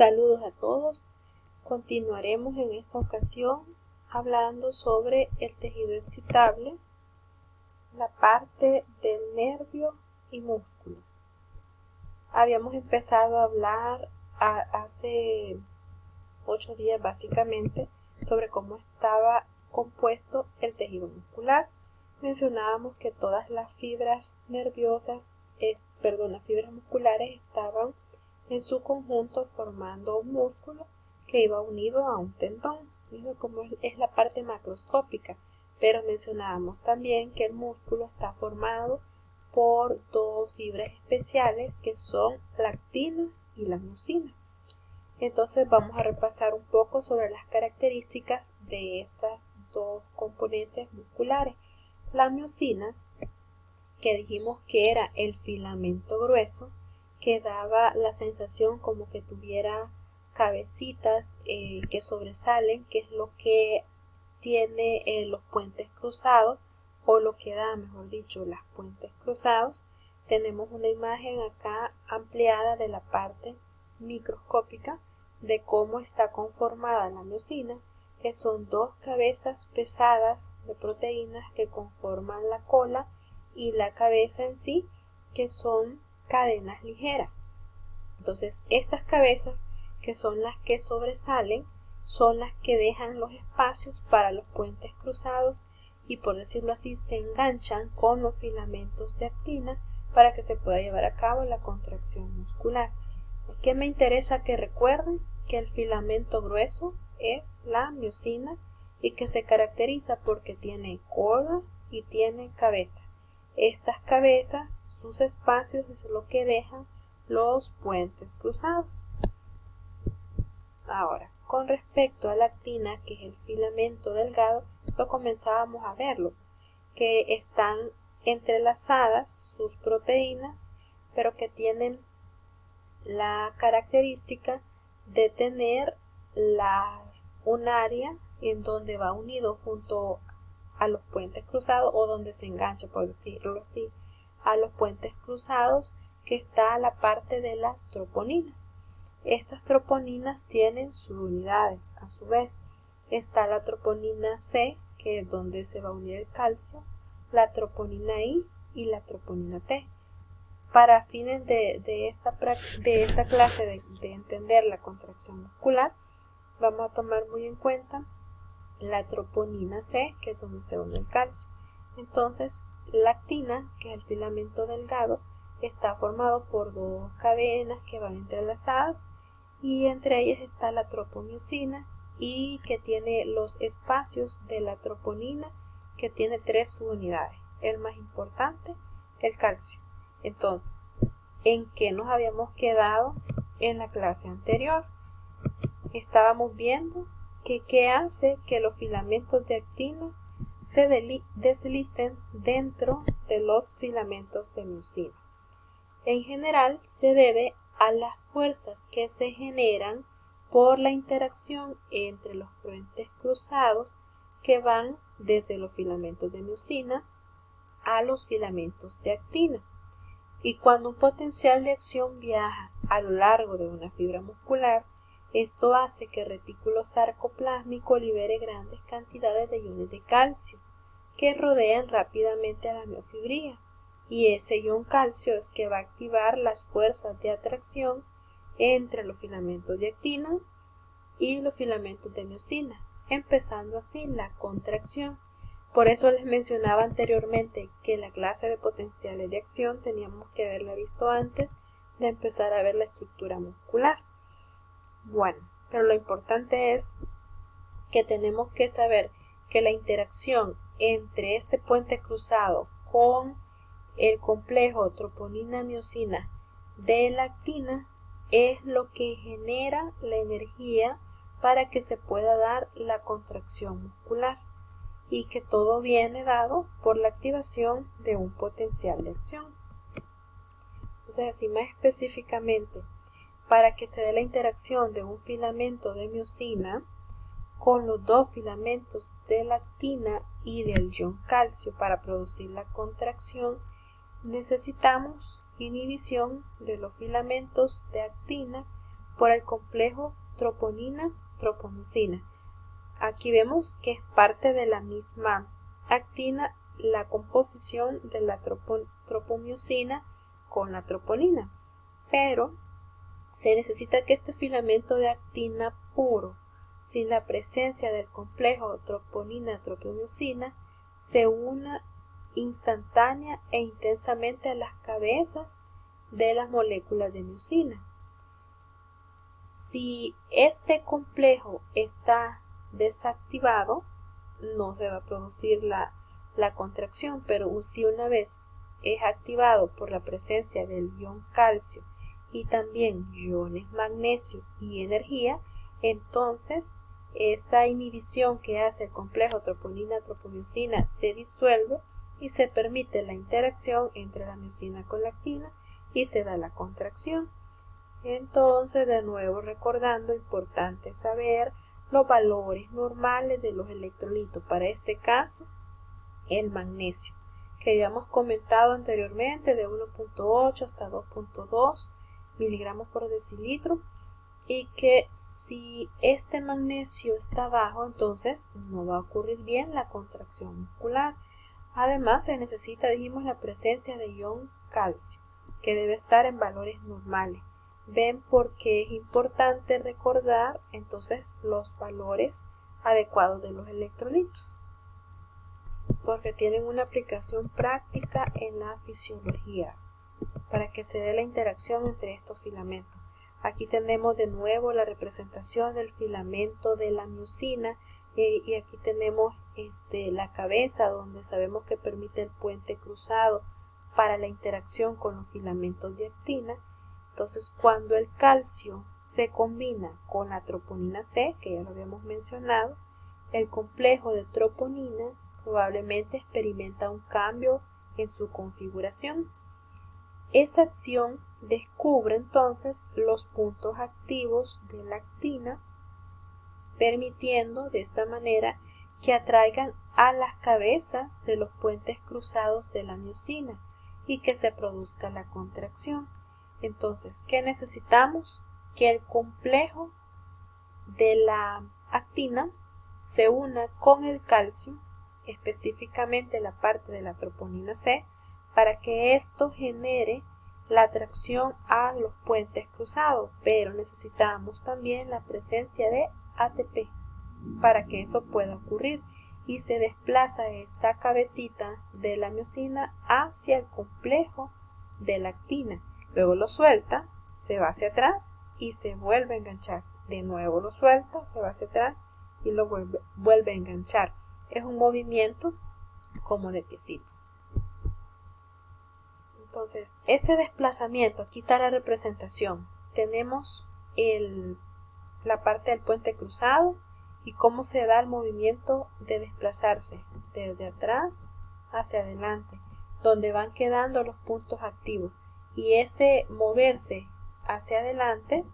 Saludos a todos. Continuaremos en esta ocasión hablando sobre el tejido excitable, la parte del nervio y músculo. Habíamos empezado a hablar hace 8 días básicamente sobre cómo estaba compuesto el tejido muscular. Mencionábamos que todas las fibras nerviosas, las fibras musculares estaban en su conjunto formando un músculo que iba unido a un tendón, como es la parte macroscópica, pero mencionábamos también que el músculo está formado por dos fibras especiales que son la actina y la miosina. Entonces vamos a repasar un poco sobre las características de estas dos componentes musculares. La miosina, que dijimos que era el filamento grueso, que daba la sensación como que tuviera cabecitas que sobresalen, que es lo que tiene los puentes cruzados, o lo que da, mejor dicho, las puentes cruzados. Tenemos una imagen acá ampliada de la parte microscópica de cómo está conformada la miosina, que son dos cabezas pesadas de proteínas que conforman la cola y la cabeza en sí, que son cadenas ligeras. Entonces, estas cabezas, que son las que sobresalen, son las que dejan los espacios para los puentes cruzados y, por decirlo así, se enganchan con los filamentos de actina para que se pueda llevar a cabo la contracción muscular. ¿Qué me interesa que recuerden? Que el filamento grueso es la miosina y que se caracteriza porque tiene cola y tiene cabeza. Estas cabezas, sus espacios, es lo que dejan los puentes cruzados. Ahora, con respecto a la actina, que es el filamento delgado, lo comenzábamos a verlo, que están entrelazadas sus proteínas, pero que tienen la característica de tener un área en donde va unido junto a los puentes cruzados, o donde se engancha, por decirlo así, a los puentes cruzados, que está la parte de las troponinas. Estas troponinas tienen sus unidades. A su vez está la troponina C, que es donde se va a unir el calcio, la troponina I y la troponina T. Para fines de esta clase de entender la contracción muscular, vamos a tomar muy en cuenta la troponina C, que es donde se une el calcio. Entonces, la actina, que es el filamento delgado, está formado por dos cadenas que van entrelazadas, y entre ellas está la tropomiosina, y que tiene los espacios de la troponina, que tiene 3 subunidades. El más importante, el calcio. Entonces, ¿en qué nos habíamos quedado en la clase anterior? Estábamos viendo que qué hace que los filamentos de actina se deslicen dentro de los filamentos de miosina. En general, se debe a las fuerzas que se generan por la interacción entre los puentes cruzados que van desde los filamentos de miosina a los filamentos de actina. Y cuando un potencial de acción viaja a lo largo de una fibra muscular, esto hace que el retículo sarcoplásmico libere grandes cantidades de iones de calcio que rodean rápidamente a la miofibría, y ese ion calcio es que va a activar las fuerzas de atracción entre los filamentos de actina y los filamentos de miosina, empezando así la contracción. Por eso les mencionaba anteriormente que la clase de potenciales de acción teníamos que haberla visto antes de empezar a ver la estructura muscular. Bueno, pero lo importante es que tenemos que saber que la interacción entre este puente cruzado con el complejo troponina-miosina de la actina es lo que genera la energía para que se pueda dar la contracción muscular, y que todo viene dado por la activación de un potencial de acción. Entonces, así más específicamente, para que se dé la interacción de un filamento de miosina con los dos filamentos de la actina y del ion calcio para producir la contracción, necesitamos inhibición de los filamentos de actina por el complejo troponina-tropomicina. Aquí vemos que es parte de la misma actina la composición de la tropomiosina con la troponina, pero se necesita que este filamento de actina puro, sin la presencia del complejo troponina-tropomiosina, se una instantánea e intensamente a las cabezas de las moléculas de miosina. Si este complejo está desactivado, no se va a producir la contracción, pero si una vez es activado por la presencia del ion calcio y también iones magnesio y energía, entonces esa inhibición que hace el complejo troponina-tropomiosina se disuelve y se permite la interacción entre la miosina con la actina y se da la contracción. Entonces, de nuevo recordando, importante saber los valores normales de los electrolitos. Para este caso, el magnesio, que habíamos comentado anteriormente, de 1.8 hasta 2.2 miligramos por decilitro, y que si este magnesio está bajo, entonces no va a ocurrir bien la contracción muscular. Además, se necesita, dijimos, la presencia de ion calcio, que debe estar en valores normales. Ven por qué es importante recordar entonces los valores adecuados de los electrolitos, porque tienen una aplicación práctica en la fisiología para que se dé la interacción entre estos filamentos. Aquí tenemos de nuevo la representación del filamento de la miosina, y aquí tenemos la cabeza, donde sabemos que permite el puente cruzado para la interacción con los filamentos de actina. Entonces, cuando el calcio se combina con la troponina C, que ya lo habíamos mencionado, el complejo de troponina probablemente experimenta un cambio en su configuración. Esa acción descubre entonces los puntos activos de la actina, permitiendo de esta manera que atraigan a las cabezas de los puentes cruzados de la miosina y que se produzca la contracción. Entonces, ¿qué necesitamos? Que el complejo de la actina se una con el calcio, específicamente la parte de la troponina C, para que esto genere la atracción a los puentes cruzados, pero necesitamos también la presencia de ATP para que eso pueda ocurrir, y se desplaza esta cabecita de la miosina hacia el complejo de la actina. Luego lo suelta, se va hacia atrás y se vuelve a enganchar. De nuevo lo suelta, se va hacia atrás y lo vuelve a enganchar. Es un movimiento como de piecito. Entonces, ese desplazamiento, aquí está la representación. Tenemos la parte del puente cruzado y cómo se da el movimiento de desplazarse desde atrás hacia adelante, donde van quedando los puntos activos. Y ese moverse hacia adelante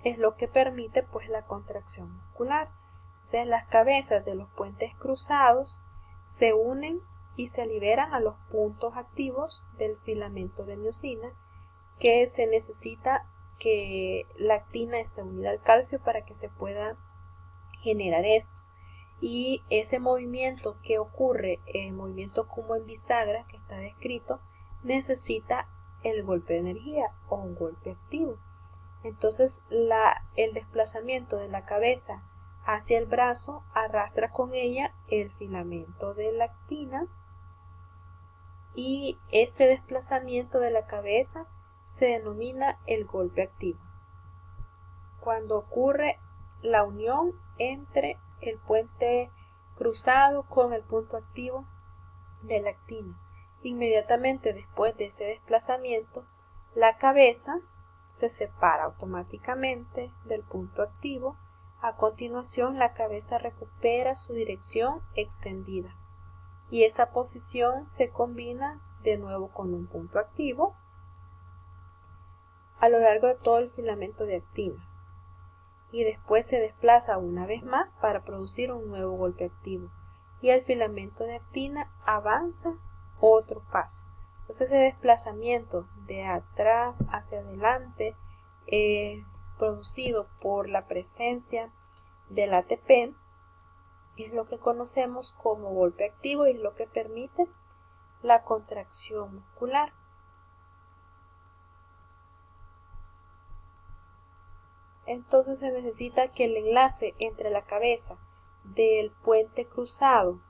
es lo que permite pues la contracción muscular. Entonces las cabezas de los puentes cruzados se unen y se liberan a los puntos activos del filamento de miosina, que se necesita que la actina esté unida al calcio para que se pueda generar esto. Y ese movimiento que ocurre, el movimiento como en bisagra que está descrito, necesita el golpe de energía o un golpe activo. Entonces el desplazamiento de la cabeza hacia el brazo arrastra con ella el filamento de la actina, y este desplazamiento de la cabeza se denomina el golpe activo. Cuando ocurre la unión entre el puente cruzado con el punto activo de la actina, inmediatamente después de ese desplazamiento, la cabeza se separa automáticamente del punto activo. A continuación, la cabeza recupera su dirección extendida y esa posición se combina de nuevo con un punto activo a lo largo de todo el filamento de actina, y después se desplaza una vez más para producir un nuevo golpe activo, y el filamento de actina avanza otro paso. Entonces ese desplazamiento de atrás hacia adelante producido por la presencia del ATP es lo que conocemos como golpe activo y es lo que permite la contracción muscular. Entonces se necesita que el enlace entre la cabeza del puente cruzado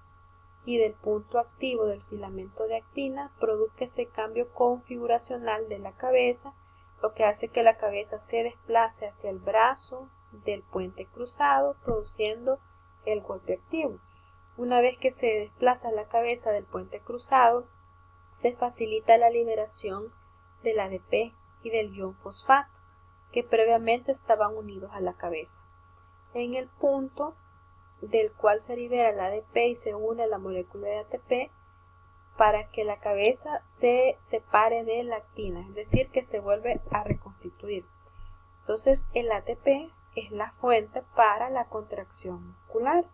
y del punto activo del filamento de actina produzca ese cambio configuracional de la cabeza, lo que hace que la cabeza se desplace hacia el brazo del puente cruzado, produciendo el golpe activo. Una vez que se desplaza la cabeza del puente cruzado, se facilita la liberación del ADP y del ion fosfato, que previamente estaban unidos a la cabeza. En el punto del cual se libera el ADP y se une a la molécula de ATP para que la cabeza se separe de la actina, es decir, que se vuelve a reconstituir. Entonces el ATP es la fuente para la contracción muscular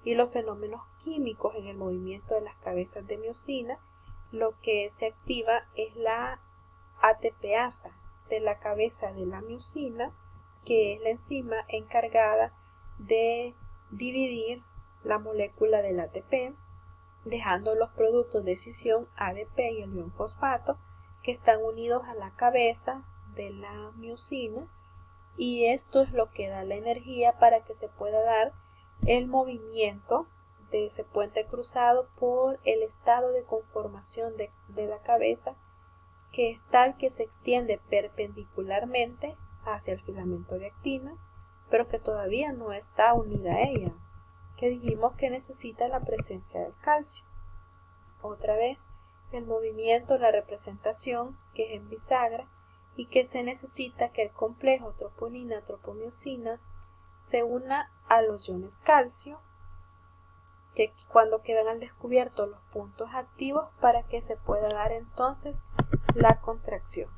y los fenómenos químicos en el movimiento de las cabezas de miosina. Lo que se activa es la ATPasa de la cabeza de la miosina, que es la enzima encargada de dividir la molécula del ATP, dejando los productos de escisión ADP y el ion fosfato que están unidos a la cabeza de la miosina, y esto es lo que da la energía para que se pueda dar el movimiento de ese puente cruzado por el estado de conformación de la cabeza, que es tal que se extiende perpendicularmente hacia el filamento de actina, pero que todavía no está unida a ella, que dijimos que necesita la presencia del calcio. Otra vez, el movimiento, la representación, que es en bisagra, y que se necesita que el complejo troponina-tropomiosina se una a los iones calcio, que cuando quedan al descubierto los puntos activos para que se pueda dar entonces la contracción.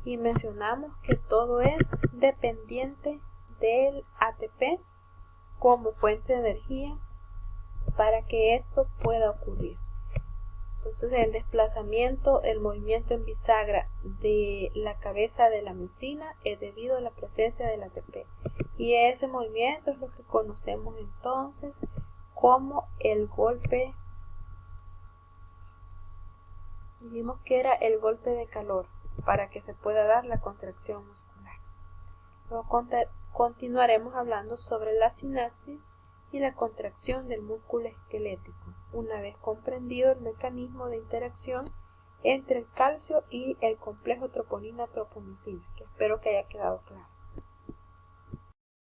Y mencionamos que todo es dependiente del ATP como fuente de energía para que esto pueda ocurrir. Entonces el desplazamiento, el movimiento en bisagra de la cabeza de la miosina es debido a la presencia del ATP. Y ese movimiento es lo que conocemos entonces como el golpe. Dijimos que era el golpe de calor para que se pueda dar la contracción muscular. Luego continuaremos hablando sobre la sinapsis y la contracción del músculo esquelético, una vez comprendido el mecanismo de interacción entre el calcio y el complejo troponina-tropomiosina, que espero que haya quedado claro.